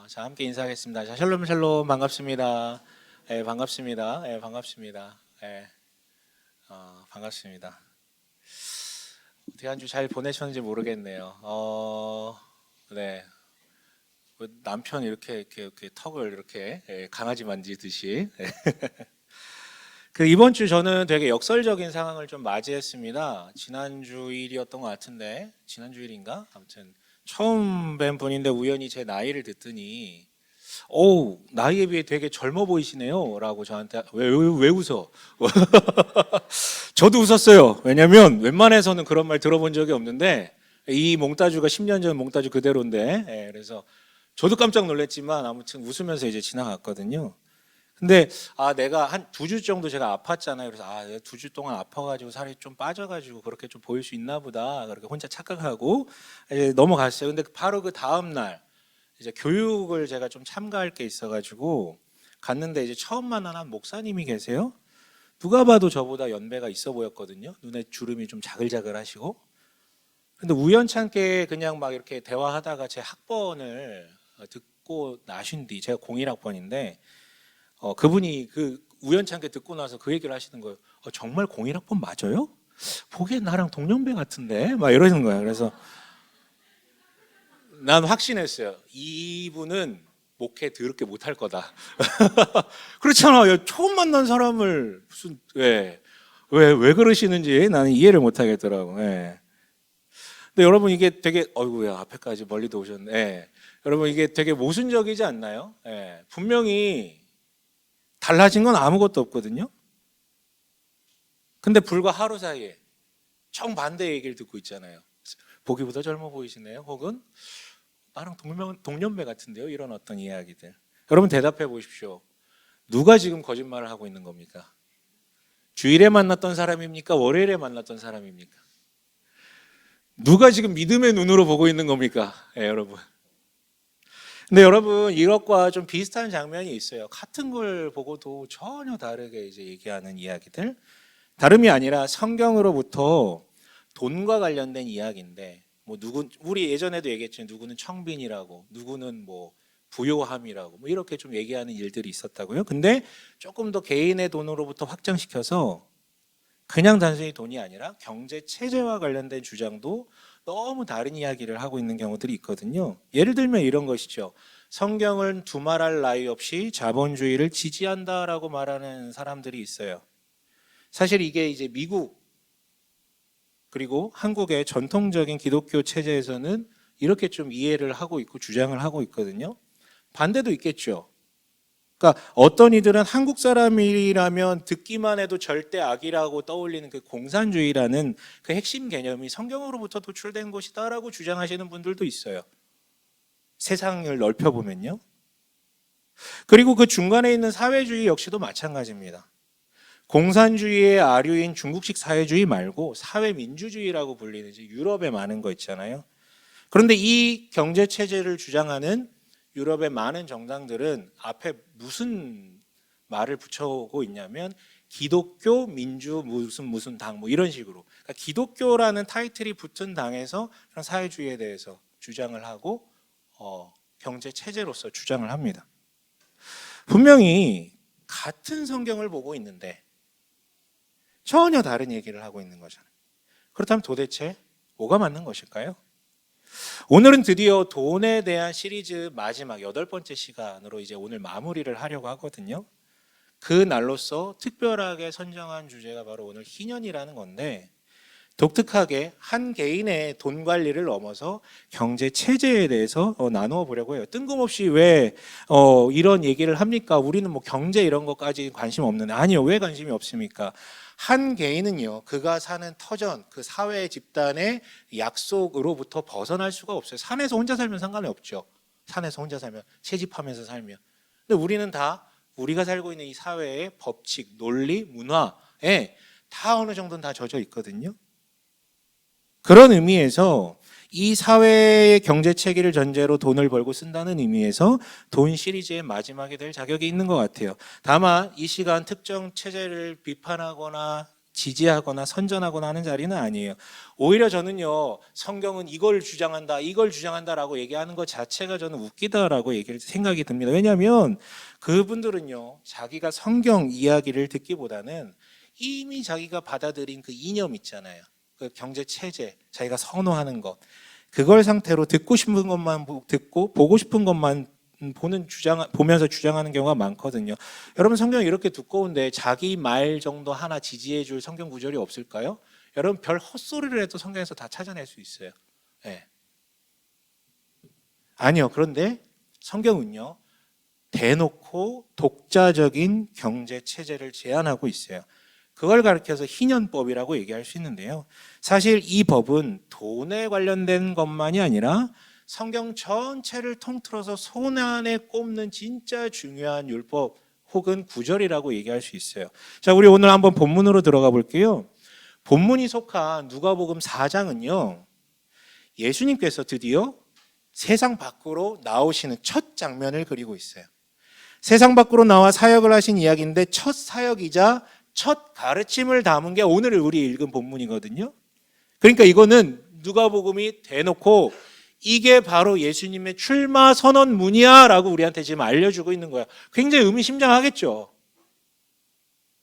자, 함께 인사하겠습니다. 자, 샬롬 샬롬 반갑습니다. 예, 반갑습니다. 예, 반갑습니다. 예, 반갑습니다. 어떻게 한 주 잘 보내셨는지 모르겠네요. 네. 남편 이렇게 턱을 이렇게 강아지 만지듯이. 그 이번 주 저는 되게 역설적인 상황을 좀 맞이했습니다. 지난주 일이었던 것 같은데, 지난주 일인가? 아무튼 처음 뵌 분인데 우연히 제 나이를 듣더니 나이에 비해 되게 젊어 보이시네요 라고 저한테 왜 웃어? 저도 웃었어요. 왜냐면 웬만해서는 그런 말 들어본 적이 없는데 이 몽따주가 10년 전 몽따주 그대로인데 그래서 저도 깜짝 놀랐지만 아무튼 웃으면서 이제 지나갔거든요. 근데 내가 한 2주 정도 제가 아팠잖아요. 그래서 2주 동안 아파가지고 살이 좀 빠져가지고 그렇게 좀 보일 수 있나 보다 그렇게 혼자 착각하고 이제 넘어갔어요. 근데 바로 그 다음 날 이제 교육을 제가 좀 참가할 게 있어가지고 갔는데 이제 처음 만난 한 목사님이 계세요. 누가 봐도 저보다 연배가 있어 보였거든요. 눈에 주름이 좀 자글자글하시고. 근데 우연찮게 그냥 막 이렇게 대화하다가 제 학번을 듣고 나신 뒤 제가 01학번인데 그분이 그 우연찮게 듣고 나서 그 얘기를 하시는 거예요. 정말 01학번 맞아요? 보기엔 나랑 동년배 같은데 막 이러는 거예요. 그래서 난 확신했어요. 이분은 목회 더럽게 못할 거다. 그렇잖아요. 처음 만난 사람을 무슨 왜 그러시는지 나는 이해를 못 하겠더라고. 예. 근데 여러분 이게 되게 어이구야 앞에까지 멀리도 오셨네. 예. 여러분 이게 되게 모순적이지 않나요? 예. 분명히 달라진 건 아무것도 없거든요. 근데 불과 하루 사이에 정반대 얘기를 듣고 있잖아요. 보기보다 젊어 보이시네요. 혹은 나랑 동년배 같은데요. 이런 어떤 이야기들. 여러분 대답해 보십시오. 누가 지금 거짓말을 하고 있는 겁니까? 주일에 만났던 사람입니까? 월요일에 만났던 사람입니까? 누가 지금 믿음의 눈으로 보고 있는 겁니까? 여러분. 근데 여러분 이것과 좀 비슷한 장면이 있어요. 같은 걸 보고도 전혀 다르게 이제 얘기하는 이야기들. 다름이 아니라 성경으로부터 돈과 관련된 이야기인데 우리 예전에도 얘기했지만 누구는 청빈이라고 누구는 뭐 부요함이라고 뭐 이렇게 좀 얘기하는 일들이 있었다고요. 근데 조금 더 개인의 돈으로부터 확장시켜서 그냥 단순히 돈이 아니라 경제 체제와 관련된 주장도 너무 다른 이야기를 하고 있는 경우들이 있거든요. 예를 들면 이런 것이죠. 성경은 두말할 나위 없이 자본주의를 지지한다라고 말하는 사람들이 있어요. 사실 이게 이제 미국 그리고 한국의 전통적인 기독교 체제에서는 이렇게 좀 이해를 하고 있고 주장을 하고 있거든요. 반대도 있겠죠. 그러니까 어떤 이들은 한국 사람이라면 듣기만 해도 절대 악이라고 떠올리는 그 공산주의라는 그 핵심 개념이 성경으로부터 도출된 것이다라고 주장하시는 분들도 있어요. 세상을 넓혀보면요. 그리고 그 중간에 있는 사회주의 역시도 마찬가지입니다. 공산주의의 아류인 중국식 사회주의 말고 사회민주주의라고 불리는 이제 유럽에 많은 거 있잖아요. 그런데 이 경제 체제를 주장하는 유럽의 많은 정당들은 앞에 무슨 말을 붙여오고 있냐면 기독교 민주 무슨 당 뭐 이런 식으로 그러니까 기독교라는 타이틀이 붙은 당에서 그런 사회주의에 대해서 주장을 하고 경제 체제로서 주장을 합니다. 분명히 같은 성경을 보고 있는데 전혀 다른 얘기를 하고 있는 거잖아요. 그렇다면 도대체 뭐가 맞는 것일까요? 오늘은 드디어 돈에 대한 시리즈 마지막 8번째 시간으로 이제 오늘 마무리를 하려고 하거든요. 그 날로서 특별하게 선정한 주제가 바로 오늘 희년이라는 건데 독특하게 한 개인의 돈 관리를 넘어서 경제 체제에 대해서 나누어 보려고 해요. 뜬금없이 왜 이런 얘기를 합니까? 우리는 뭐 경제 이런 것까지 관심 없는데 아니요. 왜 관심이 없습니까? 한 개인은요. 그가 사는 터전, 그 사회 집단의 약속으로부터 벗어날 수가 없어요. 산에서 혼자 살면 상관이 없죠. 산에서 혼자 살면 채집하면서 살면. 근데 우리는 다 우리가 살고 있는 이 사회의 법칙, 논리, 문화에 다 어느 정도는 다 젖어 있거든요. 그런 의미에서 이 사회의 경제 체계를 전제로 돈을 벌고 쓴다는 의미에서 돈 시리즈의 마지막이 될 자격이 있는 것 같아요. 다만 이 시간 특정 체제를 비판하거나 지지하거나 선전하거나 하는 자리는 아니에요. 오히려 저는요, 성경은 이걸 주장한다라고 얘기하는 것 자체가 저는 웃기다라고 생각이 듭니다. 왜냐하면 그분들은요, 자기가 성경 이야기를 듣기보다는 이미 자기가 받아들인 그 이념 있잖아요. 그 경제 체제, 자기가 선호하는 것, 그걸 상태로 듣고 싶은 것만 듣고 보고 싶은 것만 보면서 주장하는 경우가 많거든요. 여러분, 성경이 이렇게 두꺼운데 자기 말 정도 하나 지지해 줄 성경 구절이 없을까요? 여러분, 별 헛소리를 해도 성경에서 다 찾아낼 수 있어요. 네. 아니요. 그런데 성경은요, 대놓고 독자적인 경제 체제를 제안하고 있어요. 그걸 가리켜서 희년법이라고 얘기할 수 있는데요. 사실 이 법은 돈에 관련된 것만이 아니라 성경 전체를 통틀어서 손 안에 꼽는 진짜 중요한 율법 혹은 구절이라고 얘기할 수 있어요. 자, 우리 오늘 한번 본문으로 들어가 볼게요. 본문이 속한 누가복음 4장은요, 예수님께서 드디어 세상 밖으로 나오시는 첫 장면을 그리고 있어요. 세상 밖으로 나와 사역을 하신 이야기인데 첫 사역이자 첫 가르침을 담은 게 오늘 우리 읽은 본문이거든요. 그러니까 이거는 누가복음이 대놓고 이게 바로 예수님의 출마 선언문이야 라고 우리한테 지금 알려주고 있는 거야. 굉장히 의미심장하겠죠.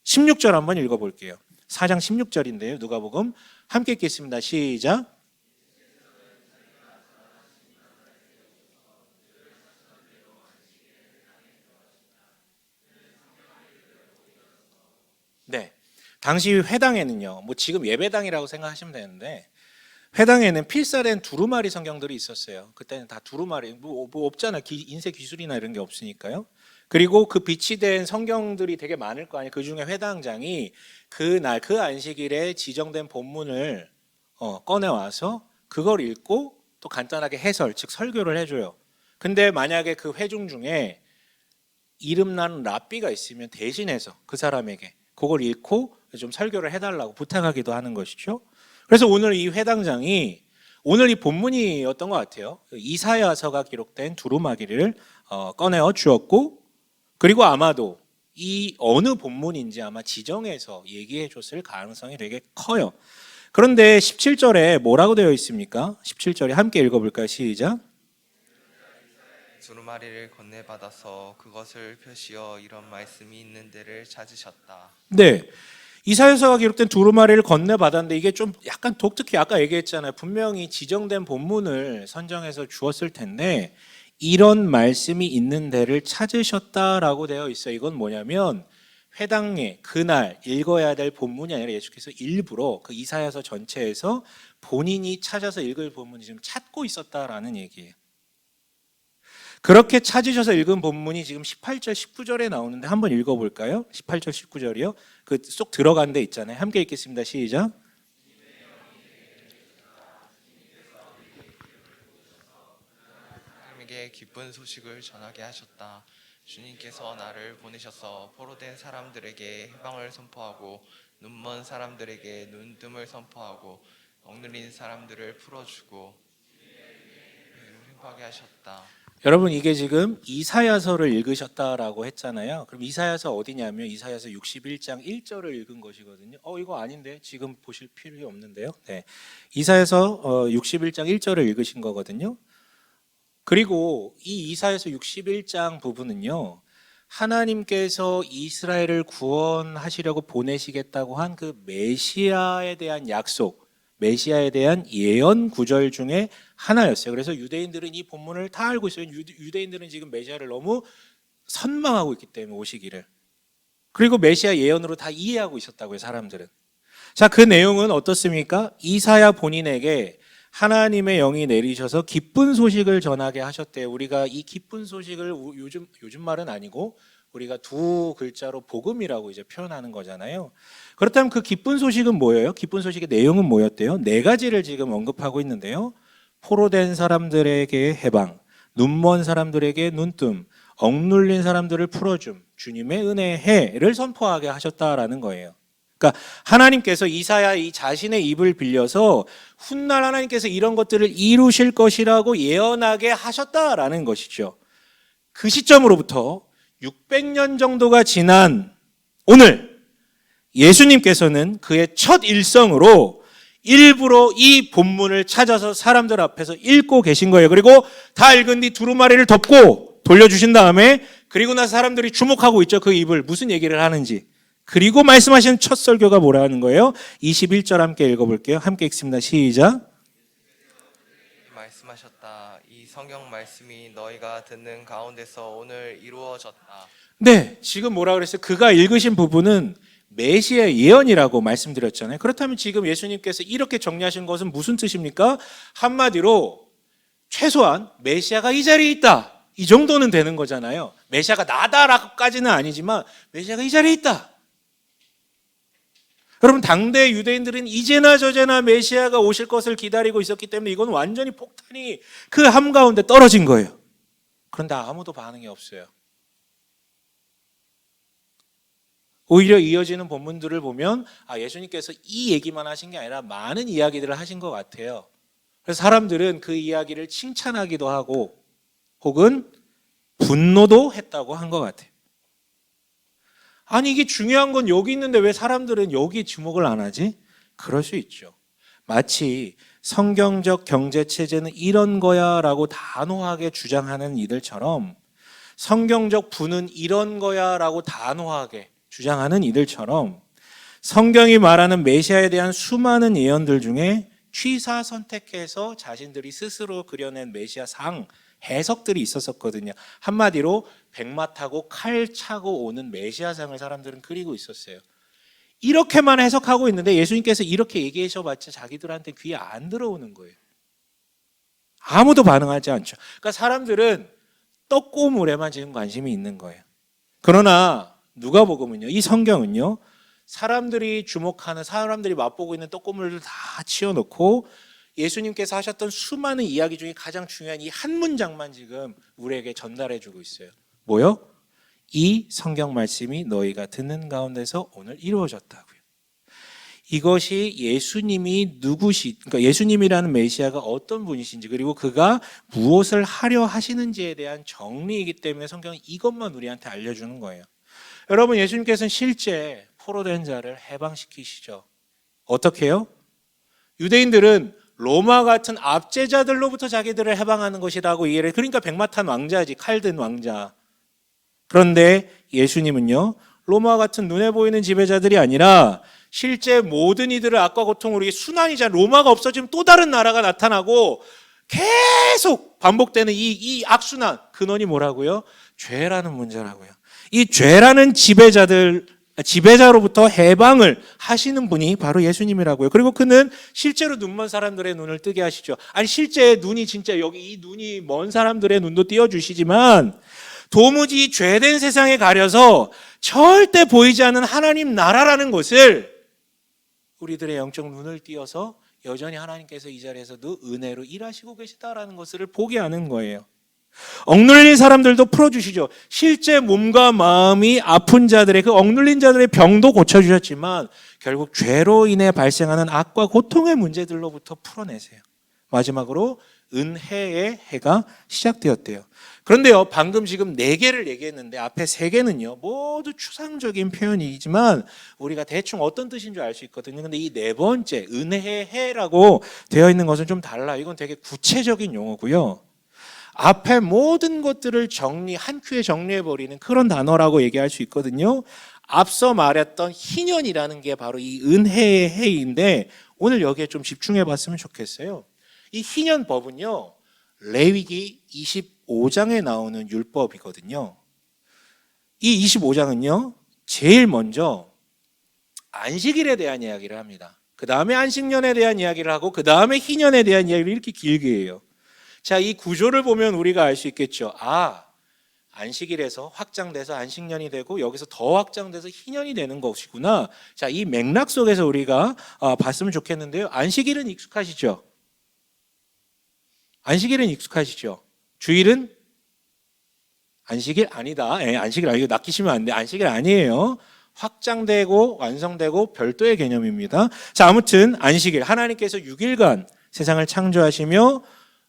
16절 한번 읽어볼게요. 4장 16절인데요. 누가복음 함께 읽겠습니다. 시작. 네, 당시 회당에는요, 뭐 지금 예배당이라고 생각하시면 되는데 회당에는 필사된 두루마리 성경들이 있었어요. 그때는 다 두루마리, 뭐 없잖아. 인쇄 기술이나 이런 게 없으니까요. 그리고 그 비치된 성경들이 되게 많을 거 아니에요. 그 중에 회당장이 그날 그 안식일에 지정된 본문을 꺼내와서 그걸 읽고 또 간단하게 해설, 즉 설교를 해줘요. 근데 만약에 그 회중 중에 이름나는 랍비가 있으면 대신해서 그 사람에게 그걸 읽고 좀 설교를 해달라고 부탁하기도 하는 것이죠. 그래서 오늘 이 회당장이 오늘 이 본문이 어떤 것 같아요. 이사야서가 기록된 두루마기를 꺼내어 주었고, 그리고 아마도 이 어느 본문인지 아마 지정해서 얘기해 줬을 가능성이 되게 커요. 그런데 17절에 뭐라고 되어 있습니까? 17절에 함께 읽어볼까요? 시작. 두루마리를 건네받아서 그것을 펴시어 이런 말씀이 있는 데를 찾으셨다. 네, 이사야서가 기록된 두루마리를 건네받았는데 이게 좀 약간 독특히 아까 얘기했잖아요. 분명히 지정된 본문을 선정해서 주었을 텐데 이런 말씀이 있는 데를 찾으셨다라고 되어 있어요. 이건 뭐냐면 회당에 그날 읽어야 될 본문이 아니라 예수께서 일부러 그 이사야서 전체에서 본인이 찾아서 읽을 본문을 지금 찾고 있었다라는 얘기예요. 그렇게 찾으셔서 읽은 본문이 지금 18절, 19절에 나오는데 한번 읽어볼까요? 18절, 19절이요. 그 쏙 들어간 데 있잖아요. 함께 읽겠습니다. 시작. 하나님에게 기쁜 소식을 전하게 하셨다. 주님께서 나를 보내셔서 포로된 사람들에게 해방을 선포하고 눈먼 사람들에게 눈뜸을 선포하고 억눌린 사람들을 풀어주고 행복하게 하셨다. 여러분, 이게 지금 이사야서를 읽으셨다라고 했잖아요. 그럼 이사야서 어디냐면 이사야서 61장 1절을 읽은 것이거든요. 이거 아닌데 지금 보실 필요 없는데요. 네, 이사야서 61장 1절을 읽으신 거거든요. 그리고 이 이사야서 61장 부분은요, 하나님께서 이스라엘을 구원하시려고 보내시겠다고 한 그 메시아에 대한 약속, 메시아에 대한 예언 구절 중에 하나였어요. 그래서 유대인들은 이 본문을 다 알고 있어요. 유대인들은 지금 메시아를 너무 선망하고 있기 때문에 오시기를. 그리고 메시아 예언으로 다 이해하고 있었다고요, 사람들은. 자, 그 내용은 어떻습니까? 이사야 본인에게 하나님의 영이 내리셔서 기쁜 소식을 전하게 하셨대요. 우리가 이 기쁜 소식을 요즘 말은 아니고 우리가 두 글자로 복음이라고 이제 표현하는 거잖아요. 그렇다면 그 기쁜 소식은 뭐예요? 기쁜 소식의 내용은 뭐였대요? 네 가지를 지금 언급하고 있는데요. 포로된 사람들에게 해방, 눈먼 사람들에게 눈뜸, 억눌린 사람들을 풀어줌, 주님의 은혜의 해를 선포하게 하셨다라는 거예요. 그러니까 하나님께서 이사야 이 자신의 입을 빌려서 훗날 하나님께서 이런 것들을 이루실 것이라고 예언하게 하셨다라는 것이죠. 그 시점으로부터 600년 정도가 지난 오늘 예수님께서는 그의 첫 일성으로 일부러 이 본문을 찾아서 사람들 앞에서 읽고 계신 거예요. 그리고 다 읽은 뒤 두루마리를 덮고 돌려주신 다음에 그리고 나서 사람들이 주목하고 있죠. 그 입을 무슨 얘기를 하는지. 그리고 말씀하신 첫 설교가 뭐라는 거예요? 21절 함께 읽어볼게요. 함께 읽습니다. 시작. 말씀하셨다. 이 성경 말씀이 너희가 듣는 가운데서 오늘 이루어졌다. 네, 지금 뭐라 그랬어요? 그가 읽으신 부분은 메시아 예언이라고 말씀드렸잖아요. 그렇다면 지금 예수님께서 이렇게 정리하신 것은 무슨 뜻입니까? 한마디로 최소한 메시아가 이 자리에 있다. 이 정도는 되는 거잖아요. 메시아가 나다라고까지는 아니지만 메시아가 이 자리에 있다. 여러분, 당대 유대인들은 이제나 저제나 메시아가 오실 것을 기다리고 있었기 때문에 이건 완전히 폭탄이 그 한가운데 떨어진 거예요. 그런데 아무도 반응이 없어요. 오히려 이어지는 본문들을 보면 예수님께서 이 얘기만 하신 게 아니라 많은 이야기들을 하신 것 같아요. 그래서 사람들은 그 이야기를 칭찬하기도 하고 혹은 분노도 했다고 한 것 같아요. 아니, 이게 중요한 건 여기 있는데 왜 사람들은 여기에 주목을 안 하지? 그럴 수 있죠. 마치 성경적 경제체제는 이런 거야 라고 단호하게 주장하는 이들처럼 성경적 부는 이런 거야 라고 단호하게 주장하는 이들처럼 성경이 말하는 메시아에 대한 수많은 예언들 중에 취사 선택해서 자신들이 스스로 그려낸 메시아 상 해석들이 있었거든요. 한마디로 백마 타고 칼 차고 오는 메시아상을 사람들은 그리고 있었어요. 이렇게만 해석하고 있는데 예수님께서 이렇게 얘기하셔봤자 자기들한테 귀에 안 들어오는 거예요. 아무도 반응하지 않죠. 그러니까 사람들은 떡고물에만 지금 관심이 있는 거예요. 그러나 누가복음은요, 이 성경은요, 사람들이 주목하는, 사람들이 맛보고 있는 떡고물을 다 치워놓고 예수님께서 하셨던 수많은 이야기 중에 가장 중요한 이 한 문장만 지금 우리에게 전달해주고 있어요. 뭐요? 이 성경 말씀이 너희가 듣는 가운데서 오늘 이루어졌다고요. 이것이 예수님이 그러니까 예수님이라는 메시아가 어떤 분이신지 그리고 그가 무엇을 하려 하시는지에 대한 정리이기 때문에 성경은 이것만 우리한테 알려주는 거예요. 여러분, 예수님께서는 실제 포로된 자를 해방시키시죠. 어떻게 해요? 유대인들은 로마 같은 압제자들로부터 자기들을 해방하는 것이라고 이해를 해요. 그러니까 백마 탄 왕자지, 칼 든 왕자. 그런데 예수님은요, 로마 같은 눈에 보이는 지배자들이 아니라 실제 모든 이들을 악과 고통으로 순환이자 로마가 없어지면 또 다른 나라가 나타나고 계속 반복되는 이 악순환, 근원이 뭐라고요? 죄라는 문제라고요. 이 죄라는 지배자로부터 해방을 하시는 분이 바로 예수님이라고요. 그리고 그는 실제로 눈먼 사람들의 눈을 뜨게 하시죠. 아니, 실제 눈이 진짜 여기 이 눈이 먼 사람들의 눈도 띄워주시지만 도무지 죄된 세상에 가려서 절대 보이지 않는 하나님 나라라는 것을 우리들의 영적 눈을 띄어서 여전히 하나님께서 이 자리에서도 은혜로 일하시고 계시다라는 것을 보게 하는 거예요. 억눌린 사람들도 풀어주시죠. 실제 몸과 마음이 아픈 자들의 그 억눌린 자들의 병도 고쳐주셨지만 결국 죄로 인해 발생하는 악과 고통의 문제들로부터 풀어내세요. 마지막으로 은혜의 해가 시작되었대요. 그런데요, 방금 지금 4개를 얘기했는데 앞에 3개는요 모두 추상적인 표현이지만 우리가 대충 어떤 뜻인 줄 알 수 있거든요. 근데 이 4번째 은혜의 해라고 되어 있는 것은 좀 달라요. 이건 되게 구체적인 용어고요. 앞에 모든 것들을 한 큐에 정리해버리는 그런 단어라고 얘기할 수 있거든요. 앞서 말했던 희년이라는 게 바로 이 은혜의 해인데 오늘 여기에 좀 집중해봤으면 좋겠어요. 이 희년법은요, 레위기 25장에 나오는 율법이거든요. 이 25장은요, 제일 먼저 안식일에 대한 이야기를 합니다. 그 다음에 안식년에 대한 이야기를 하고 그 다음에 희년에 대한 이야기를 이렇게 길게 해요. 자, 이 구조를 보면 우리가 알 수 있겠죠. 안식일에서 확장돼서 안식년이 되고 여기서 더 확장돼서 희년이 되는 것이구나. 자, 이 맥락 속에서 우리가 봤으면 좋겠는데요. 안식일은 익숙하시죠? 안식일은 익숙하시죠? 주일은 안식일 아니다. 안식일 아니고 낚이시면 안 돼. 안식일 아니에요. 확장되고 완성되고 별도의 개념입니다. 자, 아무튼 안식일, 하나님께서 6일간 세상을 창조하시며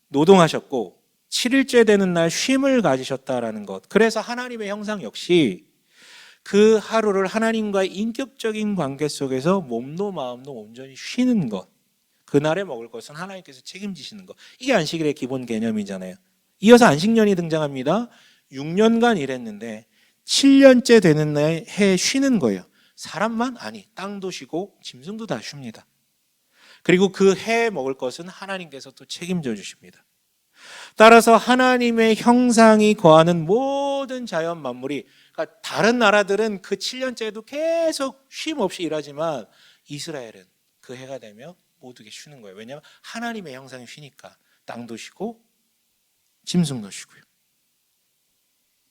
노동하셨고 7일째 되는 날 쉼을 가지셨다라는 것. 그래서 하나님의 형상 역시 그 하루를 하나님과의 인격적인 관계 속에서 몸도 마음도 온전히 쉬는 것, 그날에 먹을 것은 하나님께서 책임지시는 것, 이게 안식일의 기본 개념이잖아요. 이어서 안식년이 등장합니다. 6년간 일했는데 7년째 되는 해에 쉬는 거예요. 사람만? 아니, 땅도 쉬고 짐승도 다 쉽니다. 그리고 그 해에 먹을 것은 하나님께서 또 책임져 주십니다. 따라서 하나님의 형상이 거하는 모든 자연 만물이, 그러니까 다른 나라들은 그 7년째에도 계속 쉼 없이 일하지만 이스라엘은 그 해가 되면 모두게 쉬는 거예요. 왜냐하면 하나님의 형상이 쉬니까 땅도 쉬고 짐승도 쉬고요.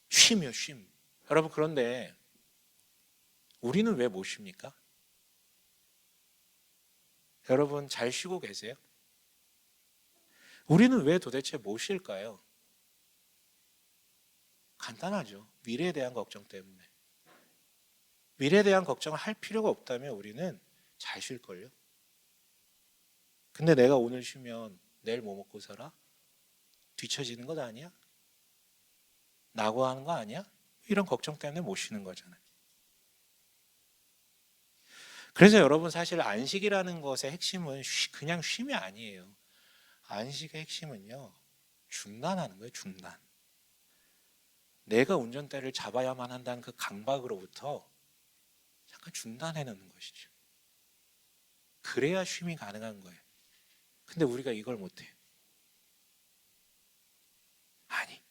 쉼이요, 쉼. 여러분, 그런데 우리는 왜 못 쉽니까? 여러분 잘 쉬고 계세요? 우리는 왜 도대체 못 쉴까요? 간단하죠. 미래에 대한 걱정 때문에. 미래에 대한 걱정을 할 필요가 없다면 우리는 잘 쉴걸요. 근데 내가 오늘 쉬면 내일 뭐 먹고 살아? 뒤처지는 것 아니야? 낙오하는 거 아니야? 이런 걱정 때문에 못 쉬는 거잖아요. 그래서 여러분, 사실 안식이라는 것의 핵심은 그냥 쉼이 아니에요. 안식의 핵심은요, 중단하는 거예요. 중단. 내가 운전대를 잡아야만 한다는 그 강박으로부터 잠깐 중단해 놓는 것이죠. 그래야 쉼이 가능한 거예요. 근데 우리가 이걸 못해요. 아니,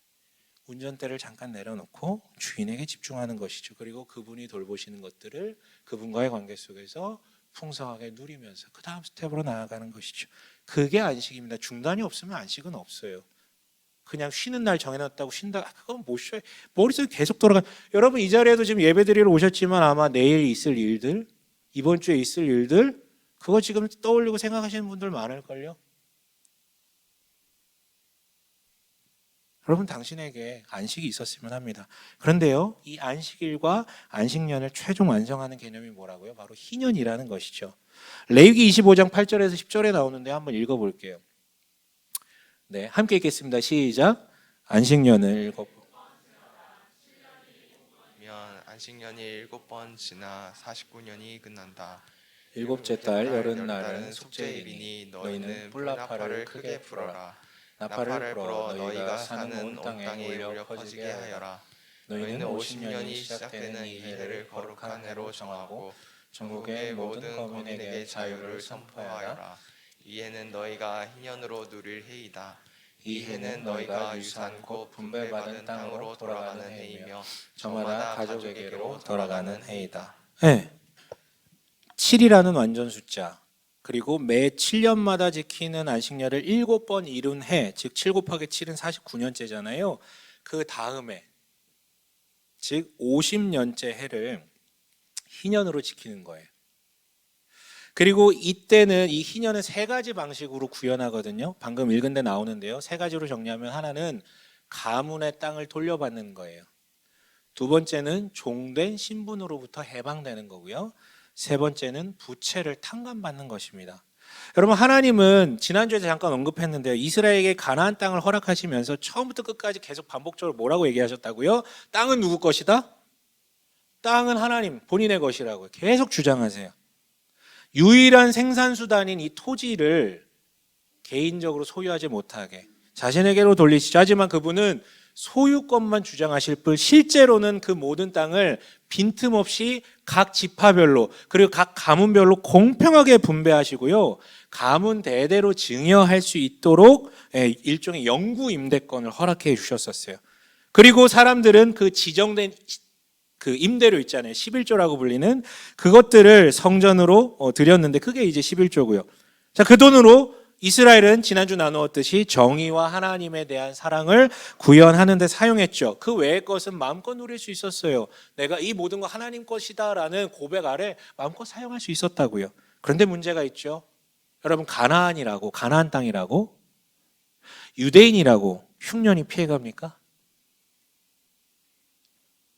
운전대를 잠깐 내려놓고 주인에게 집중하는 것이죠. 그리고 그분이 돌보시는 것들을 그분과의 관계 속에서 풍성하게 누리면서 그 다음 스텝으로 나아가는 것이죠. 그게 안식입니다. 중단이 없으면 안식은 없어요. 그냥 쉬는 날 정해놨다고 쉰다, 그건 못 쉬어요. 머릿속에 계속 돌아가. 여러분, 이 자리에도 지금 예배드리러 오셨지만 아마 내일 있을 일들, 이번 주에 있을 일들, 그거 지금 떠올리고 생각하시는 분들 많을걸요. 여러분, 당신에게 안식이 있었으면 합니다. 그런데요, 이 안식일과 안식년을 최종 완성하는 개념이 뭐라고요? 바로 희년이라는 것이죠. 레위기 25장 8절에서 10절에 나오는데 한번 읽어볼게요. 네, 함께 읽겠습니다. 시작. 안식년을 안식년이 7번 지나 49년이 끝난다. 일곱째 달 여름날은 속죄일이니 너희는 뿔나팔을 크게 불어라. 나팔을 불어 너희가 사는 온 땅에 울려 퍼지게 하여라. 너희는 50년이 시작되는 이 해를 거룩한 해로 정하고 전국의 모든 거민에게 자유를 선포하여라. 이 해는 너희가 희년으로 누릴 해이다. 이 해는 너희가 유산 곧 분배받은 땅으로 돌아가는 해이며 저마다 가족에게로 돌아가는 해이다. 네. 7이라는 완전 숫자, 그리고 매 7년마다 지키는 안식년을 7번 이룬 해, 즉 7 곱하기 7은 49년째잖아요. 그 다음에, 즉 50년째 해를 희년으로 지키는 거예요. 그리고 이때는 이 희년은 세 가지 방식으로 구현하거든요. 방금 읽은 데 나오는데요. 세 가지로 정리하면, 하나는 가문의 땅을 돌려받는 거예요. 두 번째는 종된 신분으로부터 해방되는 거고요. 세 번째는 부채를 탕감받는 것입니다. 여러분, 하나님은 지난주에 잠깐 언급했는데요, 이스라엘에게 가나안 땅을 허락하시면서 처음부터 끝까지 계속 반복적으로 뭐라고 얘기하셨다고요? 땅은 누구 것이다? 땅은 하나님 본인의 것이라고 계속 주장하세요. 유일한 생산수단인 이 토지를 개인적으로 소유하지 못하게 자신에게로 돌리시죠. 하지만 그분은 소유권만 주장하실 뿐 실제로는 그 모든 땅을 빈틈없이 각 지파별로, 그리고 각 가문별로 공평하게 분배하시고요, 가문 대대로 증여할 수 있도록 일종의 영구 임대권을 허락해 주셨었어요. 그리고 사람들은 그 지정된 그 임대료 있잖아요, 11조라고 불리는 그것들을 성전으로 드렸는데, 그게 이제 11조고요. 자, 그 돈으로 이스라엘은 지난주 나누었듯이 정의와 하나님에 대한 사랑을 구현하는 데 사용했죠. 그 외의 것은 마음껏 누릴 수 있었어요. 내가 이 모든 거 하나님 것이다라는 고백 아래 마음껏 사용할 수 있었다고요. 그런데 문제가 있죠. 여러분, 가나안 땅이라고 유대인이라고 흉년이 피해갑니까?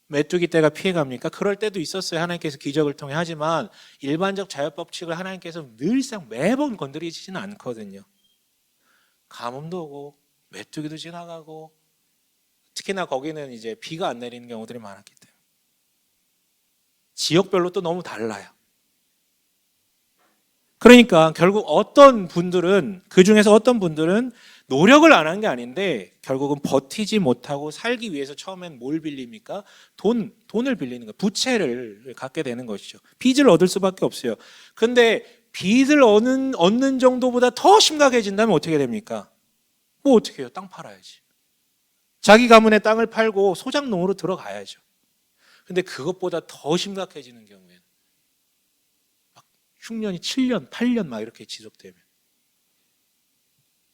메뚜기 떼가 피해갑니까? 그럴 때도 있었어요. 하나님께서 기적을 통해. 하지만 일반적 자연법칙을 하나님께서 늘상 매번 건드리지는 않거든요. 가뭄도 오고 메뚜기도 지나가고, 특히나 거기는 이제 비가 안 내리는 경우들이 많았기 때문에. 지역별로 또 너무 달라요. 그러니까 결국 어떤 분들은, 그 중에서 어떤 분들은 노력을 안 한 게 아닌데 결국은 버티지 못하고 살기 위해서 처음엔 뭘 빌립니까? 돈을 빌리는 거예요. 부채를 갖게 되는 것이죠. 빚을 얻을 수밖에 없어요. 근데 빚을 얻는 정도보다 더 심각해진다면 어떻게 됩니까? 뭐 어떻게 해요? 땅 팔아야지. 자기 가문의 땅을 팔고 소작농으로 들어가야죠. 근데 그것보다 더 심각해지는 경우에는 막 흉년이 7년, 8년 막 이렇게 지속되면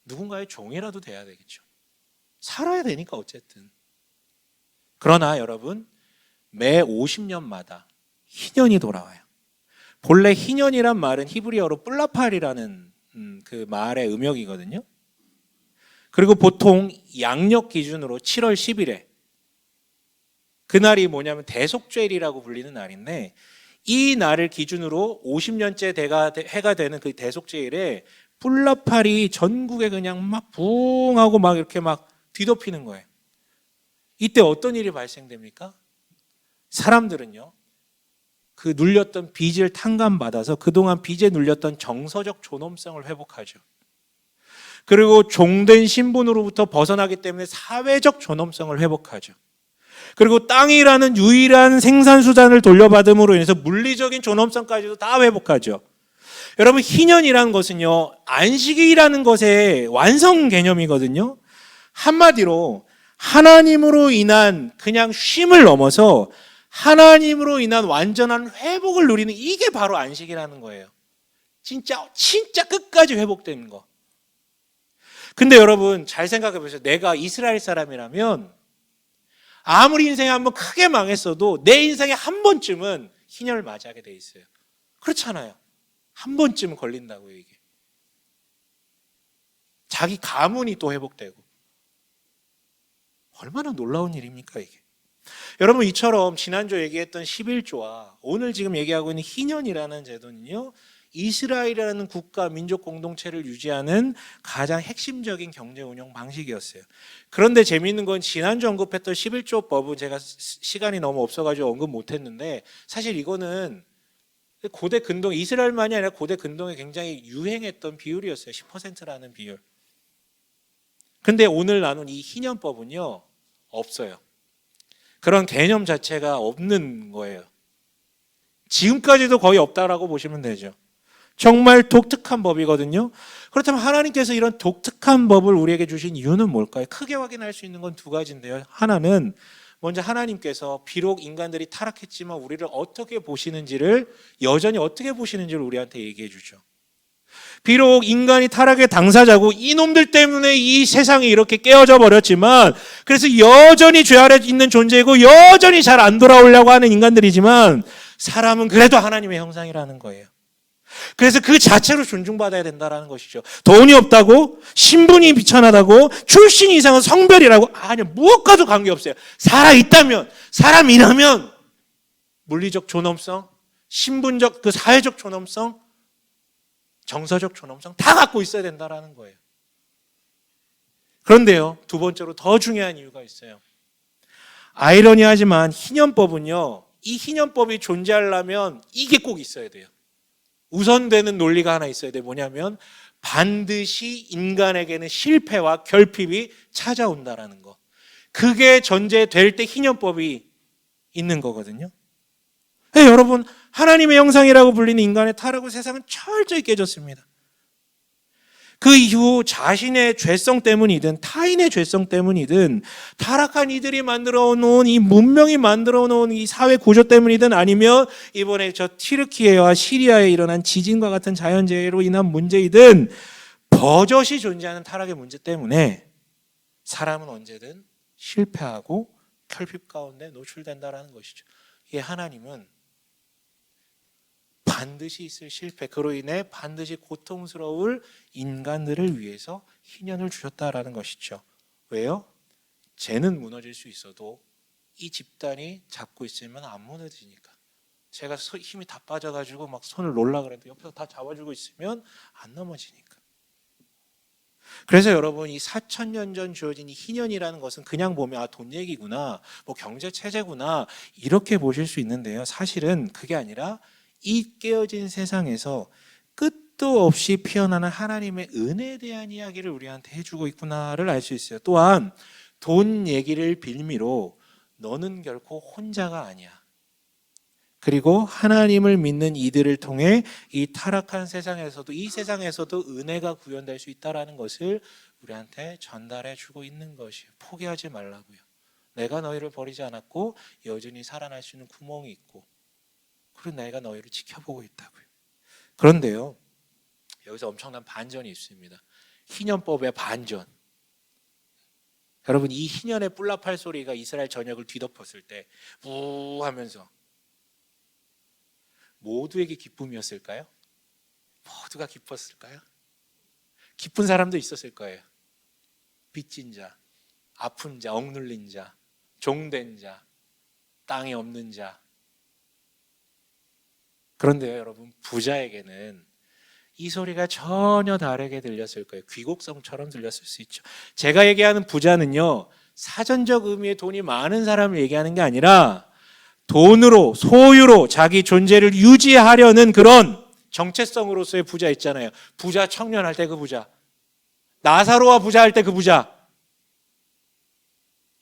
누군가의 종이라도 돼야 되겠죠. 살아야 되니까 어쨌든. 그러나 여러분, 매 50년마다 희년이 돌아와요. 본래 희년이란 말은 히브리어로 뿔라팔이라는 그 말의 음역이거든요. 그리고 보통 양력 기준으로 7월 10일에 그날이 뭐냐면 대속죄일이라고 불리는 날인데, 이 날을 기준으로 50년째 해가 되는 그 대속죄일에 뿔라팔이 전국에 그냥 막 붕하고 막 이렇게 막 뒤덮이는 거예요. 이때 어떤 일이 발생됩니까? 사람들은요, 그 눌렸던 빚을 탕감받아서 그동안 빚에 눌렸던 정서적 존엄성을 회복하죠. 그리고 종된 신분으로부터 벗어나기 때문에 사회적 존엄성을 회복하죠. 그리고 땅이라는 유일한 생산수단을 돌려받음으로 인해서 물리적인 존엄성까지도 다 회복하죠. 여러분, 희년이라는 것은요, 안식이라는 것의 완성 개념이거든요. 한마디로 하나님으로 인한 그냥 쉼을 넘어서 하나님으로 인한 완전한 회복을 누리는, 이게 바로 안식이라는 거예요. 진짜 끝까지 회복되는 거. 근데 여러분 잘 생각해 보세요. 내가 이스라엘 사람이라면 아무리 인생이 한번 크게 망했어도 내 인생에 한 번쯤은 희년을 맞이하게 돼 있어요. 그렇잖아요. 한 번쯤은 걸린다고요, 이게. 자기 가문이 또 회복되고. 얼마나 놀라운 일입니까, 이게. 여러분, 이처럼 지난주 얘기했던 11조와 오늘 지금 얘기하고 있는 희년이라는 제도는요, 이스라엘이라는 국가 민족 공동체를 유지하는 가장 핵심적인 경제 운영 방식이었어요. 그런데 재미있는 건 지난주 언급했던 11조 법은 제가 시간이 너무 없어가지고 언급 못했는데, 사실 이거는 고대 근동, 이스라엘만이 아니라 고대 근동에 굉장히 유행했던 비율이었어요. 10%라는 비율. 근데 오늘 나눈 이 희년법은요, 없어요. 그런 개념 자체가 없는 거예요. 지금까지도 거의 없다라고 보시면 되죠. 정말 독특한 법이거든요. 그렇다면 하나님께서 이런 독특한 법을 우리에게 주신 이유는 뭘까요? 크게 확인할 수 있는 건 두 가지인데요. 하나는 먼저 하나님께서 비록 인간들이 타락했지만 우리를 어떻게 보시는지를, 여전히 어떻게 보시는지를 우리한테 얘기해 주죠. 비록 인간이 타락의 당사자고 이놈들 때문에 이 세상이 이렇게 깨어져 버렸지만, 그래서 여전히 죄 아래 있는 존재이고 여전히 잘 안 돌아오려고 하는 인간들이지만, 사람은 그래도 하나님의 형상이라는 거예요. 그래서 그 자체로 존중받아야 된다는 것이죠. 돈이 없다고, 신분이 비천하다고, 출신 이상은 성별이라고, 아니요, 무엇과도 관계없어요. 살아있다면, 사람이라면 물리적 존엄성, 신분적, 그 사회적 존엄성, 정서적 존엄성 다 갖고 있어야 된다는 거예요. 그런데요, 두 번째로 더 중요한 이유가 있어요. 아이러니하지만 희년법은요, 이 희년법이 존재하려면 이게 꼭 있어야 돼요. 우선되는 논리가 하나 있어야 돼요. 뭐냐면 반드시 인간에게는 실패와 결핍이 찾아온다라는 거. 그게 전제될 때 희년법이 있는 거거든요. 네, 여러분, 하나님의 형상이라고 불리는 인간의 타락으로 세상은 철저히 깨졌습니다. 그 이후 자신의 죄성 때문이든 타인의 죄성 때문이든 타락한 이들이 만들어 놓은 이 문명이 만들어 놓은 이 사회 구조 때문이든, 아니면 이번에 저 튀르키예와 시리아에 일어난 지진과 같은 자연재해로 인한 문제이든, 버젓이 존재하는 타락의 문제 때문에 사람은 언제든 실패하고 결핍 가운데 노출된다는 것이죠. 이 하나님은 반드시 있을 실패, 그로 인해 반드시 고통스러울 인간들을 위해서 희년을 주셨다라는 것이죠. 왜요? 쟤는 무너질 수 있어도 이 집단이 잡고 있으면 안 무너지니까. 제가 힘이 다 빠져가지고 막 손을 놓으려고 그래도 옆에서 다 잡아주고 있으면 안 넘어지니까. 그래서 여러분 이 4,000년 전 주어진 이 희년이라는 것은 그냥 보면 돈 얘기구나, 뭐 경제 체제구나 이렇게 보실 수 있는데요. 사실은 그게 아니라 이 깨어진 세상에서 끝도 없이 피어나는 하나님의 은혜에 대한 이야기를 우리한테 해주고 있구나를 알 수 있어요. 또한 돈 얘기를 빌미로 너는 결코 혼자가 아니야. 그리고 하나님을 믿는 이들을 통해 이 타락한 세상에서도 이 세상에서도 은혜가 구현될 수 있다는 것을 우리한테 전달해 주고 있는 것이에요. 포기하지 말라고요. 내가 너희를 버리지 않았고 여전히 살아날 수 있는 구멍이 있고 그리고 내가 너희를 지켜보고 있다고요. 그런데요, 여기서 엄청난 반전이 있습니다. 희년법의 반전. 여러분 이 희년의 뿔라팔 소리가 이스라엘 전역을 뒤덮었을 때 우 하면서 모두에게 기쁨이었을까요? 모두가 기뻤을까요? 기쁜 사람도 있었을 거예요. 빚진 자, 아픈 자, 억눌린 자, 종된 자, 땅이 없는 자. 그런데요, 여러분 부자에게는 이 소리가 전혀 다르게 들렸을 거예요. 귀곡성처럼 들렸을 수 있죠. 제가 얘기하는 부자는요, 사전적 의미의 돈이 많은 사람을 얘기하는 게 아니라 돈으로, 소유로 자기 존재를 유지하려는 그런 정체성으로서의 부자 있잖아요. 부자 청년 할 때 그 부자, 나사로와 부자 할 때 그 부자.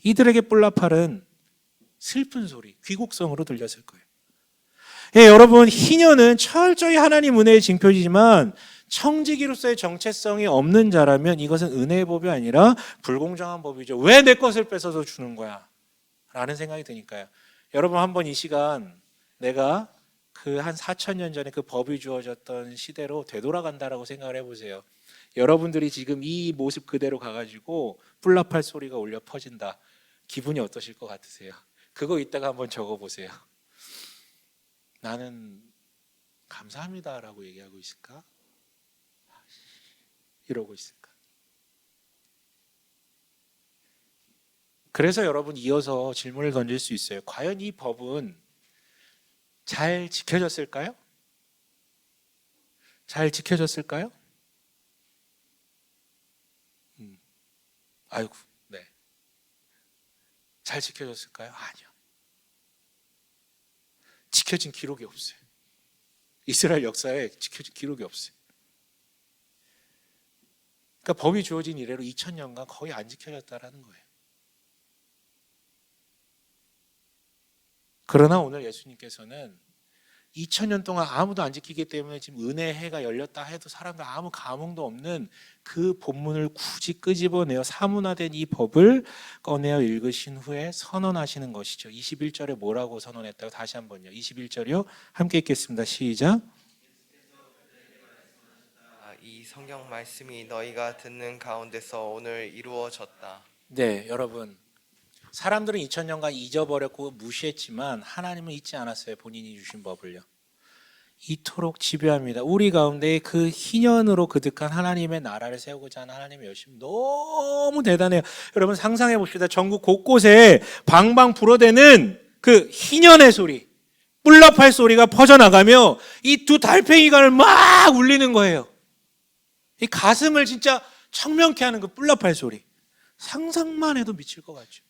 이들에게 뿔라팔은 슬픈 소리, 귀곡성으로 들렸을 거예요. 예, 여러분 희년은 철저히 하나님 은혜의 징표이지만 청지기로서의 정체성이 없는 자라면 이것은 은혜의 법이 아니라 불공정한 법이죠. 왜 내 것을 뺏어서 주는 거야? 라는 생각이 드니까요. 여러분 한번 이 시간 내가 그 한 4,000년 전에 그 법이 주어졌던 시대로 되돌아간다라고 생각을 해보세요. 여러분들이 지금 이 모습 그대로 가가지고 뿔라팔 소리가 울려 퍼진다. 기분이 어떠실 것 같으세요? 그거 이따가 한번 적어보세요. 나는 감사합니다라고 얘기하고 있을까? 이러고 있을까? 그래서 여러분 이어서 질문을 던질 수 있어요. 과연 이 법은 잘 지켜졌을까요? 잘 지켜졌을까요? 아이고, 네. 잘 지켜졌을까요? 아니요. 지켜진 기록이 없어요. 이스라엘 역사에 지켜진 기록이 없어요. 그러니까 법이 주어진 이래로 2000년간 거의 안 지켜졌다라는 거예요. 그러나 오늘 예수님께서는 2000년 동안 아무도 안 지키기 때문에 지금 은혜의 해가 열렸다 해도 사람들 아무 감흥도 없는 그 본문을 굳이 끄집어내어 사문화된 이 법을 꺼내어 읽으신 후에 선언하시는 것이죠. 21절에 뭐라고 선언했다고 다시 한번요. 21절이요. 함께 읽겠습니다. 시작. 이 성경 말씀이 너희가 듣는 가운데서 오늘 이루어졌다. 네, 여러분. 사람들은 2000년간 잊어버렸고 무시했지만 하나님은 잊지 않았어요. 본인이 주신 법을요. 이토록 집요합니다. 우리 가운데 그 희년으로 그득한 하나님의 나라를 세우고자 하는 하나님의 열심 너무 대단해요. 여러분 상상해 봅시다. 전국 곳곳에 방방 불어대는 그 희년의 소리, 뿔라팔 소리가 퍼져나가며 이 두 달팽이관을 막 울리는 거예요. 이 가슴을 진짜 청명케 하는 그 뿔라팔 소리. 상상만 해도 미칠 것 같죠.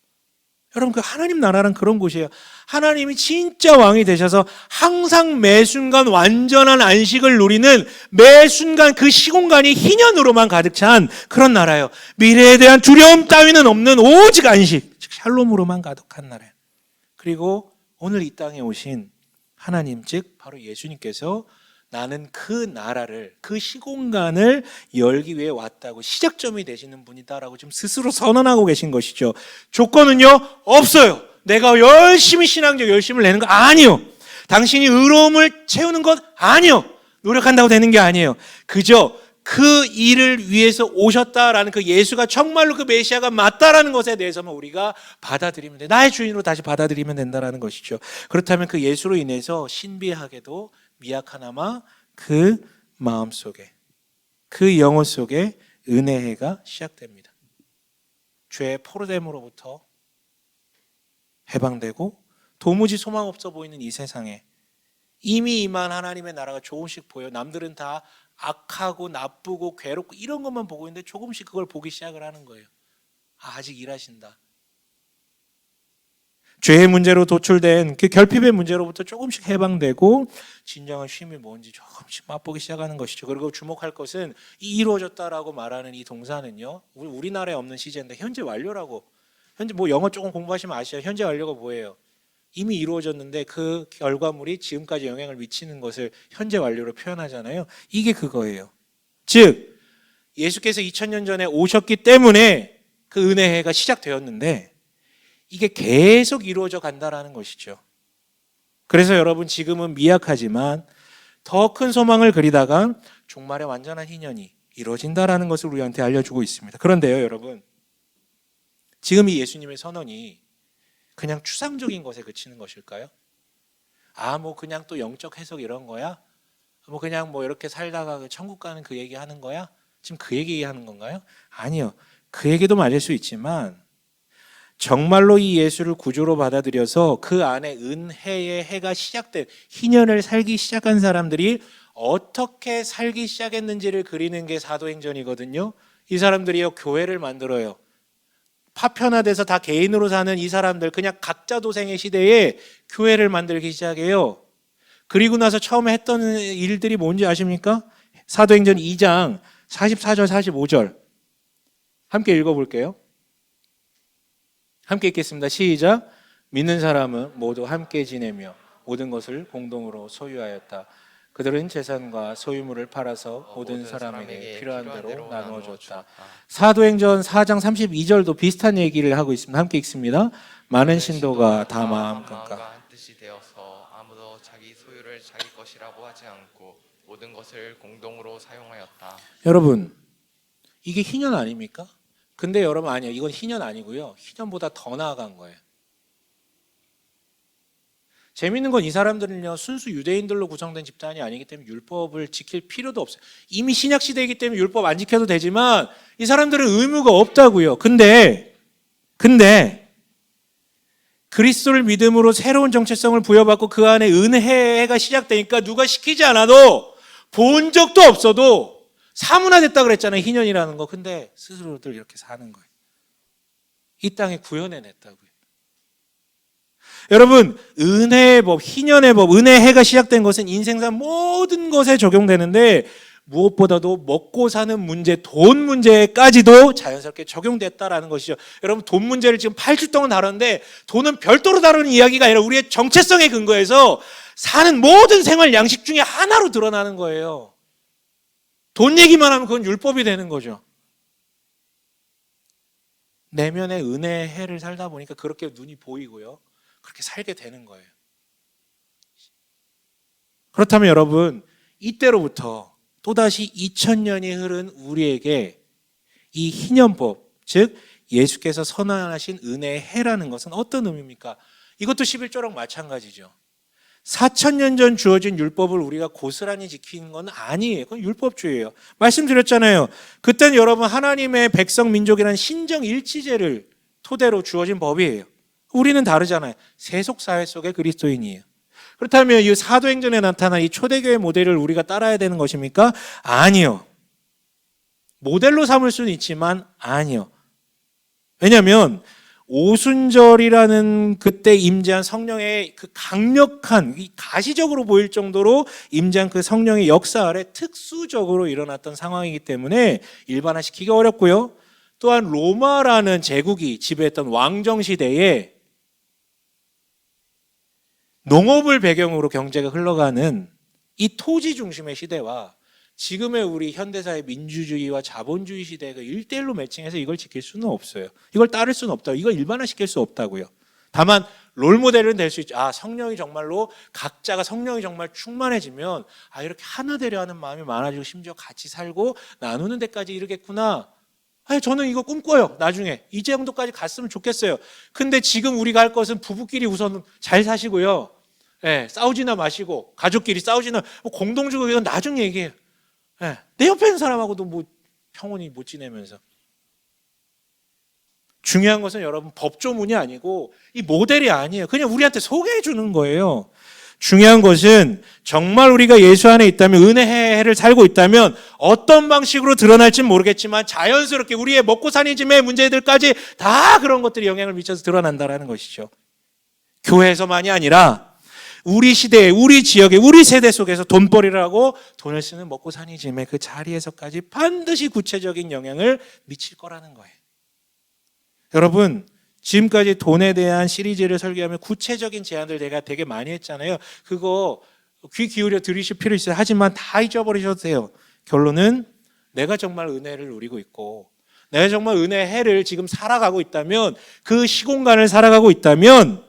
여러분 그 하나님 나라란 그런 곳이에요. 하나님이 진짜 왕이 되셔서 항상 매 순간 완전한 안식을 누리는 매 순간 그 시공간이 희년으로만 가득 찬 그런 나라예요. 미래에 대한 두려움 따위는 없는 오직 안식, 즉 샬롬으로만 가득한 나라예요. 그리고 오늘 이 땅에 오신 하나님, 즉 바로 예수님께서 나는 그 나라를, 그 시공간을 열기 위해 왔다고 시작점이 되시는 분이다라고 지금 스스로 선언하고 계신 것이죠. 조건은요? 없어요. 내가 열심히 신앙적 열심을 내는 거 아니요. 당신이 의로움을 채우는 것 아니요. 노력한다고 되는 게 아니에요. 그저 그 일을 위해서 오셨다라는 그 예수가 정말로 그 메시아가 맞다라는 것에 대해서만 우리가 받아들이면 돼. 나의 주인으로 다시 받아들이면 된다라는 것이죠. 그렇다면 그 예수로 인해서 신비하게도 미약하나마 그 마음 속에, 그 영혼 속에 은혜해가 시작됩니다. 죄의 포로됨으로부터 해방되고 도무지 소망 없어 보이는 이 세상에 이미 임한 하나님의 나라가 조금씩 보여. 남들은 다 악하고 나쁘고 괴롭고 이런 것만 보고 있는데 조금씩 그걸 보기 시작을 하는 거예요. 아직 일하신다. 죄의 문제로 도출된 그 결핍의 문제로부터 조금씩 해방되고 진정한 쉼이 뭔지 조금씩 맛보기 시작하는 것이죠. 그리고 주목할 것은 이 이루어졌다라고 말하는 이 동사는요, 우리나라에 없는 시제인데 현재 완료라고. 현재 뭐 영어 조금 공부하시면 아시죠? 현재 완료가 뭐예요? 이미 이루어졌는데 그 결과물이 지금까지 영향을 미치는 것을 현재 완료로 표현하잖아요. 이게 그거예요. 즉 예수께서 2000년 전에 오셨기 때문에 그 은혜의 해가 시작되었는데 이게 계속 이루어져 간다라는 것이죠. 그래서 여러분 지금은 미약하지만 더 큰 소망을 그리다가 종말의 완전한 희년이 이루어진다라는 것을 우리한테 알려주고 있습니다. 그런데요 여러분, 지금 이 예수님의 선언이 그냥 추상적인 것에 그치는 것일까요? 뭐 그냥 또 영적 해석 이런 거야? 뭐 그냥 뭐 이렇게 살다가 천국 가는 그 얘기 하는 거야? 지금 그 얘기 하는 건가요? 아니요. 그 얘기도 맞을 수 있지만 정말로 이 예수를 구주로 받아들여서 그 안에 은혜의 해가 시작된 희년을 살기 시작한 사람들이 어떻게 살기 시작했는지를 그리는 게 사도행전이거든요. 이 사람들이요 교회를 만들어요. 파편화돼서 다 개인으로 사는 이 사람들, 그냥 각자 도생의 시대에 교회를 만들기 시작해요. 그리고 나서 처음에 했던 일들이 뭔지 아십니까? 사도행전 2장 44절 45절 함께 읽어볼게요. 함께 읽겠습니다. 시작. 믿는 사람은 모두 함께 지내며 모든 것을 공동으로 소유하였다. 그들은 재산과 소유물을 팔아서 모든 사람에게 필요한 대로 나누어 줬다. 사도행전 4장 32절도 비슷한 얘기를 하고 있습니다. 함께 읽습니다. 많은 신도가 다 마음과 한 뜻이 되어서 아무도 자기 소유를 자기 것이라고 하지 않고 모든 것을 공동으로 사용하였다. 여러분, 이게 희년 아닙니까? 근데 여러분 아니에요. 이건 희년 아니고요. 희년보다 더 나아간 거예요. 재밌는 건 이 사람들은요 순수 유대인들로 구성된 집단이 아니기 때문에 율법을 지킬 필요도 없어요. 이미 신약 시대이기 때문에 율법 안 지켜도 되지만 이 사람들은 의무가 없다고요. 근데 그리스도를 믿음으로 새로운 정체성을 부여받고 그 안에 은혜가 시작되니까 누가 시키지 않아도 본 적도 없어도 사문화됐다 그랬잖아요. 희년이라는 거. 근데 스스로들 이렇게 사는 거예요. 이 땅에 구현해냈다고요. 여러분, 은혜의 법, 희년의 법, 은혜의 해가 시작된 것은 인생사 모든 것에 적용되는데 무엇보다도 먹고 사는 문제, 돈 문제까지도 자연스럽게 적용됐다라는 것이죠. 여러분, 돈 문제를 지금 8주 동안 다뤘는데 돈은 별도로 다루는 이야기가 아니라 우리의 정체성에 근거해서 사는 모든 생활 양식 중에 하나로 드러나는 거예요. 돈 얘기만 하면 그건 율법이 되는 거죠. 내면의 은혜의 해를 살다 보니까 그렇게 눈이 보이고요. 그렇게 살게 되는 거예요. 그렇다면 여러분, 이때로부터 또다시 2000년이 흐른 우리에게 이 희년법, 즉 예수께서 선언하신 은혜의 해라는 것은 어떤 의미입니까? 이것도 11조랑 마찬가지죠. 4000년 전 주어진 율법을 우리가 고스란히 지키는 건 아니에요. 그건 율법주의예요. 말씀드렸잖아요. 그때는 여러분 하나님의 백성 민족이라는 신정일치제를 토대로 주어진 법이에요. 우리는 다르잖아요. 세속사회 속의 그리스도인이에요. 그렇다면 이 사도행전에 나타난 이 초대교회 모델을 우리가 따라야 되는 것입니까? 아니요. 모델로 삼을 수는 있지만 아니요. 왜냐하면 오순절이라는 그때 임재한 성령의 그 강력한, 가시적으로 보일 정도로 임재한 그 성령의 역사 아래 특수적으로 일어났던 상황이기 때문에 일반화시키기 어렵고요. 또한 로마라는 제국이 지배했던 왕정시대에 농업을 배경으로 경제가 흘러가는 이 토지 중심의 시대와 지금의 우리 현대사의 민주주의와 자본주의 시대가 1대1로 매칭해서 이걸 지킬 수는 없어요. 이걸 따를 수는 없다고. 이걸 일반화시킬 수 없다고요. 다만 롤모델은 될 수 있죠. 성령이 정말로 각자가 성령이 정말 충만해지면 이렇게 하나 되려 하는 마음이 많아지고 심지어 같이 살고 나누는 데까지 이르겠구나. 저는 이거 꿈꿔요. 나중에 이 정도까지 갔으면 좋겠어요. 근데 지금 우리가 할 것은 부부끼리 우선 잘 사시고요. 싸우지나 마시고 가족끼리 싸우지나 공동주거 이건 나중 얘기예요. 내 옆에 있는 사람하고도 뭐 평온히 못 지내면서. 중요한 것은 여러분 법조문이 아니고 이 모델이 아니에요. 그냥 우리한테 소개해 주는 거예요. 중요한 것은 정말 우리가 예수 안에 있다면, 은혜의 해를 살고 있다면 어떤 방식으로 드러날지는 모르겠지만 자연스럽게 우리의 먹고 사는 짐의 문제들까지 다 그런 것들이 영향을 미쳐서 드러난다는 것이죠. 교회에서만이 아니라 우리 시대에, 우리 지역에, 우리 세대 속에서 돈벌이를 하고 돈을 쓰는 먹고 사는 짐의 그 자리에서까지 반드시 구체적인 영향을 미칠 거라는 거예요. 여러분, 지금까지 돈에 대한 시리즈를 설계하면 구체적인 제안들 내가 되게 많이 했잖아요. 그거 귀 기울여 들으실 필요 있어요. 하지만 다 잊어버리셔도 돼요. 결론은 내가 정말 은혜를 누리고 있고 내가 정말 은혜의 해를 지금 살아가고 있다면, 그 시공간을 살아가고 있다면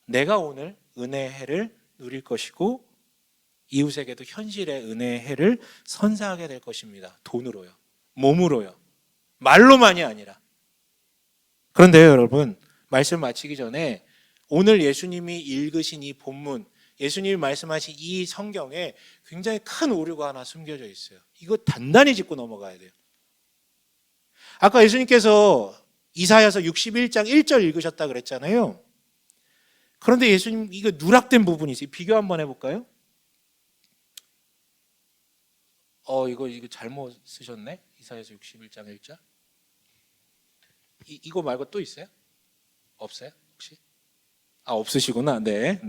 내가 오늘 은혜의 해를 누릴 것이고 이웃에게도 현실의 은혜의 해를 선사하게 될 것입니다. 돈으로요, 몸으로요, 말로만이 아니라. 그런데요, 여러분, 말씀 마치기 전에 오늘 예수님이 읽으신 이 본문, 예수님이 말씀하신 이 성경에 굉장히 큰 오류가 하나 숨겨져 있어요. 이거 단단히 짚고 넘어가야 돼요. 아까 예수님께서 이사야서 61장 1절 읽으셨다 그랬잖아요. 그런데 예수님 이거 누락된 부분이 있어요. 비교 한번 해볼까요? 이거 잘못 쓰셨네. 이사야서 61장 1절. 이거 말고 또 있어요? 없어요? 혹시? 없으시구나. 네.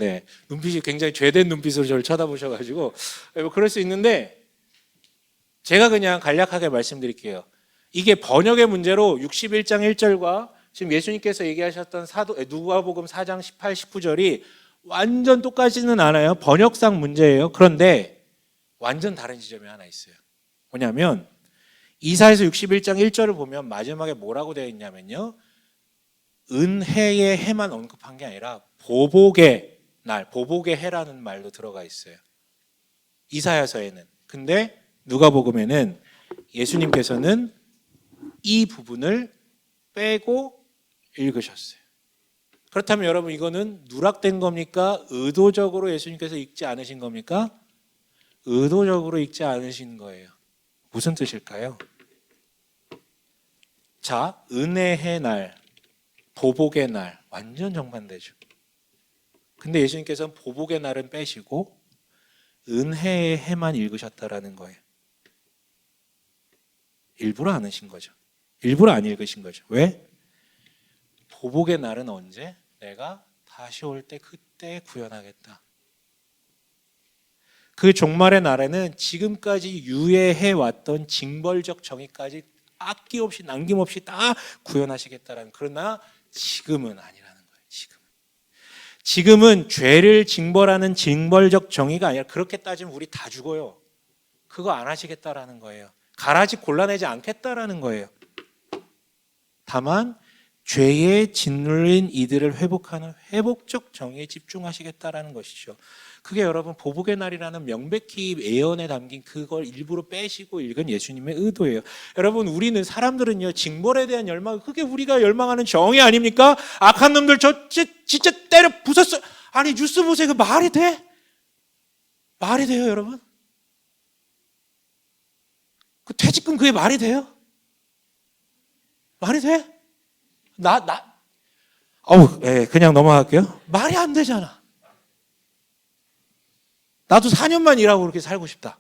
눈빛이 굉장히 죄된 눈빛으로 저를 쳐다보셔가지고 그럴 수 있는데 제가 그냥 간략하게 말씀드릴게요. 이게 번역의 문제로 61장 1절과 지금 예수님께서 얘기하셨던 누가복음 4장 18, 19절이 완전 똑같지는 않아요. 번역상 문제예요. 그런데 완전 다른 지점이 하나 있어요. 뭐냐면 이사야서 61장 1절을 보면 마지막에 뭐라고 되어 있냐면요, 은혜의 해만 언급한 게 아니라 보복의 날, 보복의 해라는 말도 들어가 있어요, 이사야서에는. 근데 누가복음에는 예수님께서는 이 부분을 빼고 읽으셨어요. 그렇다면 여러분, 이거는 누락된 겁니까? 의도적으로 예수님께서 읽지 않으신 겁니까? 의도적으로 읽지 않으신 거예요. 무슨 뜻일까요? 자, 은혜의 날, 보복의 날, 완전 정반대죠. 근데 예수님께서는 보복의 날은 빼시고 은혜의 해만 읽으셨다라는 거예요. 일부러 안 하신 거죠. 일부러 안 읽으신 거죠. 왜? 보복의 날은 언제? 내가 다시 올 때 그때 구현하겠다. 그 종말의 날에는 지금까지 유예해왔던 징벌적 정의까지 아낌없이 남김없이 다 구현하시겠다라는. 그러나 지금은 아니라는 거예요. 지금은 죄를 징벌하는 징벌적 정의가 아니라, 그렇게 따지면 우리 다 죽어요. 그거 안 하시겠다라는 거예요. 가라지 골라내지 않겠다라는 거예요. 다만 죄에 짓눌린 이들을 회복하는 회복적 정의에 집중하시겠다라는 것이죠. 그게 여러분 보복의 날이라는 명백히 예언에 담긴 그걸 일부러 빼시고 읽은 예수님의 의도예요. 여러분, 우리는, 사람들은요, 징벌에 대한 열망, 그게 우리가 열망하는 정의 아닙니까? 악한 놈들 저 진짜 때려 부쉈어. 아니, 뉴스 보세요. 그 말이 돼? 말이 돼요, 여러분? 그 퇴직금 그게 말이 돼요? 말이 돼? 그냥 넘어갈게요. 말이 안 되잖아. 나도 4년만 일하고 그렇게 살고 싶다.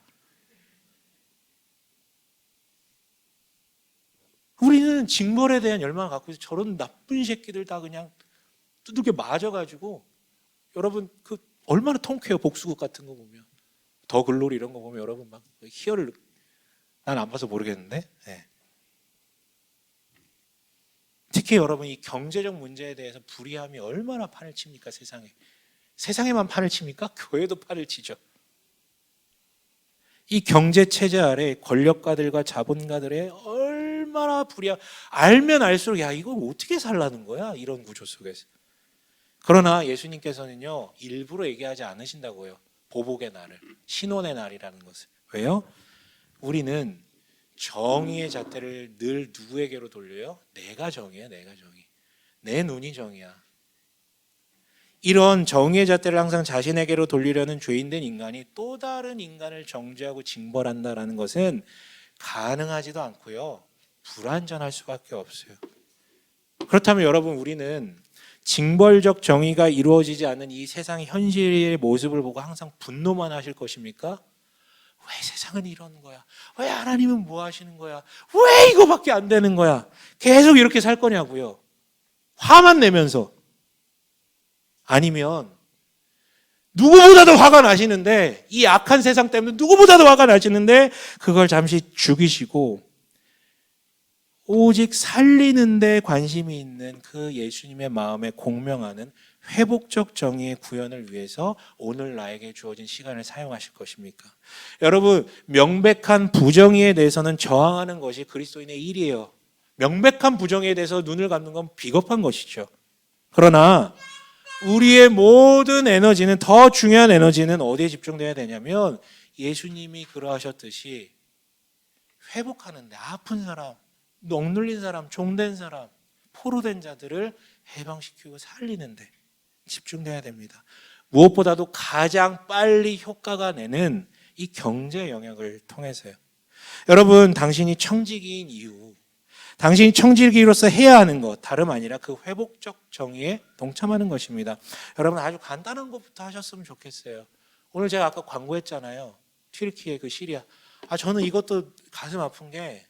우리는 징벌에 대한 열망을 갖고 있어. 저런 나쁜 새끼들 다 그냥 두들겨 맞아가지고, 여러분 그 얼마나 통쾌해요. 복수국 같은 거 보면, 더 글로리 이런 거 보면 여러분 막 희열을, 난 안 봐서 모르겠는데. 네. 특히 여러분, 이 경제적 문제에 대해서 불의함이 얼마나 판을 칩니까? 세상에만 판을 칩니까? 교회도 판을 치죠. 이 경제 체제 아래 권력가들과 자본가들의 얼마나 불의함, 알면 알수록 야, 이거 어떻게 살라는 거야, 이런 구조 속에서. 그러나 예수님께서는요, 일부러 얘기하지 않으신다고요. 보복의 날을, 신원의 날이라는 것을. 왜요? 우리는 정의의 잣대를 늘 누구에게로 돌려요? 내가 정의야, 내가 정의. 내 눈이 정의야. 이런 정의의 잣대를 항상 자신에게로 돌리려는 죄인된 인간이 또 다른 인간을 정죄하고 징벌한다는 것은 가능하지도 않고요, 불완전할 수밖에 없어요. 그렇다면 여러분, 우리는 징벌적 정의가 이루어지지 않는 이 세상의 현실의 모습을 보고 항상 분노만 하실 것입니까? 왜 세상은 이런 거야? 왜 하나님은 뭐 하시는 거야? 왜 이거밖에 안 되는 거야? 계속 이렇게 살 거냐고요. 화만 내면서. 아니면 누구보다도 화가 나시는데, 이 악한 세상 때문에 누구보다도 화가 나시는데 그걸 잠시 죽이시고 오직 살리는 데 관심이 있는 그 예수님의 마음에 공명하는 회복적 정의의 구현을 위해서 오늘 나에게 주어진 시간을 사용하실 것입니까? 여러분, 명백한 부정의에 대해서는 저항하는 것이 그리스도인의 일이에요. 명백한 부정의에 대해서 눈을 감는 건 비겁한 것이죠. 그러나 우리의 모든 에너지는, 더 중요한 에너지는 어디에 집중돼야 되냐면 예수님이 그러하셨듯이 회복하는데, 아픈 사람, 억눌린 사람, 종된 사람, 포로된 자들을 해방시키고 살리는데 집중돼야 됩니다. 무엇보다도 가장 빨리 효과가 내는 이 경제 영역을 통해서요. 여러분, 당신이 청지기인 이유, 당신이 청지기로서 해야 하는 것, 다름 아니라 그 회복적 정의에 동참하는 것입니다. 여러분, 아주 간단한 것부터 하셨으면 좋겠어요. 오늘 제가 아까 광고했잖아요. 튀르키예 그 시리아. 저는 이것도 가슴 아픈 게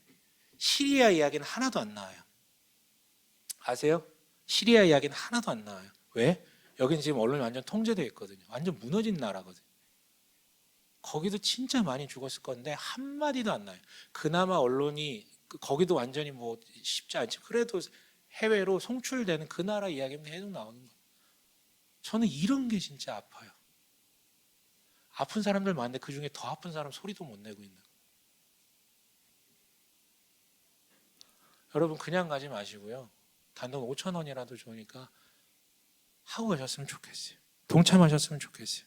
시리아 이야기는 하나도 안 나와요. 아세요? 시리아 이야기는 하나도 안 나와요. 왜? 여기는 지금 언론이 완전 통제되어 있거든요. 완전 무너진 나라거든요. 거기도 진짜 많이 죽었을 건데 한마디도 안 나요. 그나마 언론이 거기도 완전히 뭐 쉽지 않지. 그래도 해외로 송출되는 그 나라 이야기는 계속 나오는 거예요. 저는 이런 게 진짜 아파요. 아픈 사람들 많은데 그중에 더 아픈 사람 소리도 못 내고 있는 거예요. 여러분, 그냥 가지 마시고요. 단돈 5,000원이라도 좋으니까 하고 가셨으면 좋겠어요. 동참하셨으면 좋겠어요.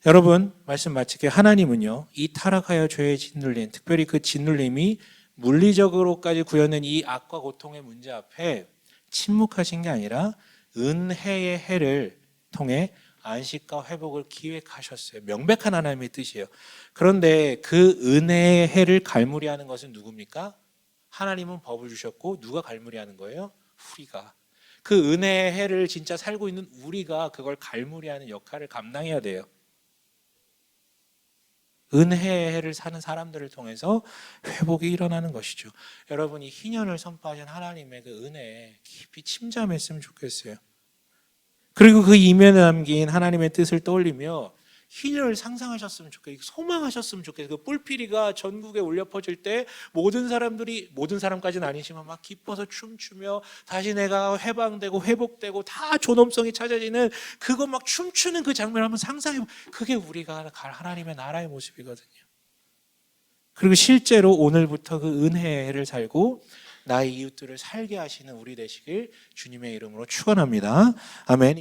여러분, 말씀 마치게 하나님은요, 이 타락하여 죄에 짓눌린, 특별히 그 짓눌림이 물리적으로까지 구현된 이 악과 고통의 문제 앞에 침묵하신 게 아니라 은혜의 해를 통해 안식과 회복을 기획하셨어요. 명백한 하나님의 뜻이에요. 그런데 그 은혜의 해를 갈무리하는 것은 누굽니까? 하나님은 법을 주셨고 누가 갈무리하는 거예요? 우리가. 그 은혜의 해를 진짜 살고 있는 우리가 그걸 갈무리하는 역할을 감당해야 돼요. 은혜의 해를 사는 사람들을 통해서 회복이 일어나는 것이죠. 여러분이 희년을 선포하신 하나님의 그 은혜에 깊이 침잠했으면 좋겠어요. 그리고 그 이면에 담긴 하나님의 뜻을 떠올리며 희년을 상상하셨으면 좋겠어요. 소망하셨으면 좋겠어요. 그 뿔피리가 전국에 울려 퍼질 때 모든 사람들이, 모든 사람까지는 아니지만 막 기뻐서 춤추며 다시 내가 해방되고 회복되고 다 존엄성이 찾아지는 그거 막 춤추는 그 장면을 한번 상상해보면 그게 우리가 갈 하나님의 나라의 모습이거든요. 그리고 실제로 오늘부터 그 은혜의 해를 살고 나의 이웃들을 살게 하시는 우리 되시길 주님의 이름으로 축원합니다. 아멘.